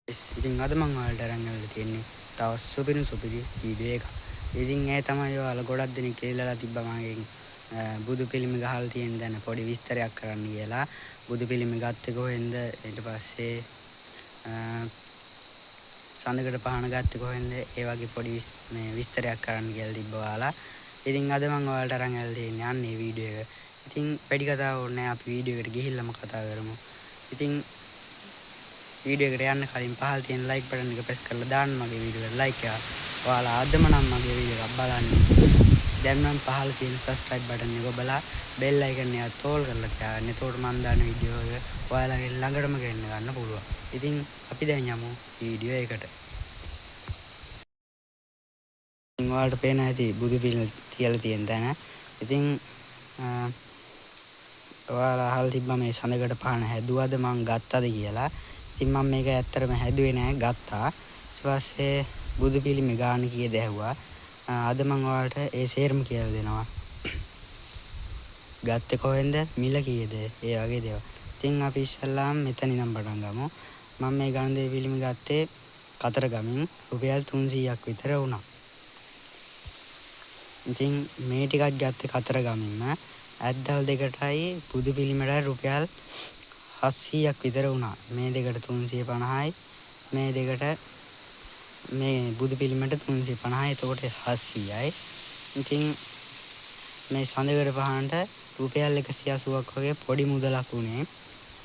ඉතින් අද මම ඔයාලට අරන් ආවලා තියෙන්නේ තව සුපිරි වීඩියෝ එකක්. ඉතින් ඒ තමයි ඔයාලා ගොඩක් දෙනෙක් ඉල්ලලා තිබ්බා මගෙන් බුදු පිළිම ගහලා තියෙන දැන පොඩි විස්තරයක් කරන්න කියලා. බුදු පිළිම ගත්තේ කොහෙන්ද? ඊට පස්සේ සඳකඩ පහන ගත්තේ කොහෙන්ද? ඒ වගේ පොඩි විස්තරයක් කරන්න කියලා තිබ්බා ඔයාලා. ඉතින් අද මම ඔයාලට අරන් ආවලා තියෙන්නේ අන්නේ වීඩියෝ එක. ඉතින් වැඩි කතාවක් ඕනේ නැහැ. අපි වීඩියෝ එකට ගිහිල්ලාම කතා කරමු. ඉතින් වීඩියෝ එකට යන්න කලින් පහළ තියෙන ලයික් බටන් එක ප්‍රෙස් කරලා දාන්න මගේ වීඩියෝ එකට ලයික් එකක්. ඔයාලා අදම නම් මගේ වීඩියෝ එකක් බලන්න. දැන් නම් පහළ තියෙන subscribe බටන් එක ඔබලා bell icon එක තෝල් කරලා තියාගන්න. එතකොට මම දාන වීඩියෝ එක ඔයාලගේ ළඟටම ගෙන්න ගන්න පුළුවන්. ඉතින් අපි දැන් යමු වීඩියෝ එකට. ඉතින් ඔයාලට පේන ඇති බුදු පිළිම තියලා තියෙන තැන. ඉතින් ඔයාලා අහලා තිබ්බා මේ සඳකඩ පහන හැදුවද මං ගත්තද කියලා. ඉතින් මම මේක ඇත්තටම හැදුවේ නෑ, ගත්තා. ඊට පස්සේ බුදු පිළිමේ ගාන කීයද ඇහුවා. අද මම ඔයාලට ඒ සේරම කියලා දෙනවා. ගත්තේ කොහෙන්ද? මිල කීයද? ඒ වගේ දේවල්. ඉතින් අපි ඉස්සල්ලාම මෙතන ඉඳන් පටන් ගමු. මම මේ ගණදේ පිළිමේ ගත්තේ කතරගමින් රුපියල් 300ක් විතර වුණා. ඉතින් මේ ටිකක් ගත්තේ කතරගමින්ම ඇද්දල් දෙකටයි බුදු පිළිමේට රුපියල් 700ක් විතර වුණා. මේ දෙකට 350යි. මේ දෙකට මේ බුදු පිළිමේට 350යි. එතකොට 700යි. ඉතින් මේ සඳකඩ පහනට රුපියල් 180ක් වගේ පොඩි මුදලක් උනේ.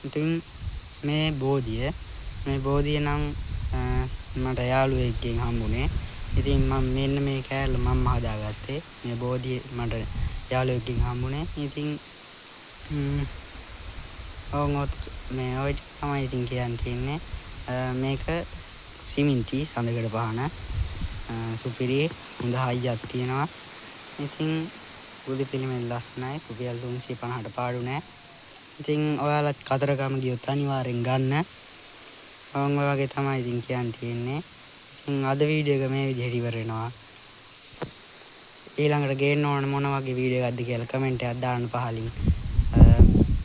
ඉතින් මේ බෝධිය නම් මට යාළුවෙක්ගෙන් හම්බුනේ. ඉතින් මම මෙන්න මේ කෑල්ල මම හදාගත්තේ. මේ බෝධිය මට යාළුවෙක්ගෙන් හම්බුනේ. ඉතින් මේ ඔය ටික තමයි ඉතින් කියන්න තියෙන්නේ. මේක සිමෙන්ති සඳකඩ පහන සුපිරි හොඳ හයියක් තියෙනවා. ඉතින් බුදු පිළිමේ ලස්සනයි. රුපියල් 350ට පාඩු නෑ. ඉතින් ඔයාලත් කතරගම ගියොත් අනිවාර්යෙන් ගන්න. ඔය වගේ තමයි ඉතින් කියන්න තියෙන්නේ. ඉතින් අද වීඩියෝ එක මේ විදිහට ඉවර වෙනවා. ඊළඟට ගේන්න ඕන මොන වගේ වීඩියෝ එකක්ද කියලා කමෙන්ට් එකක් දාන්න පහලින්.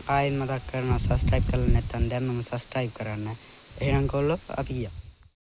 ආයෙත් මතක් කරනවා subscribe කරලා නැත්නම් දැම්මම subscribe කරන්න. එහෙනම් කොල්ලෝ අපි ගියා.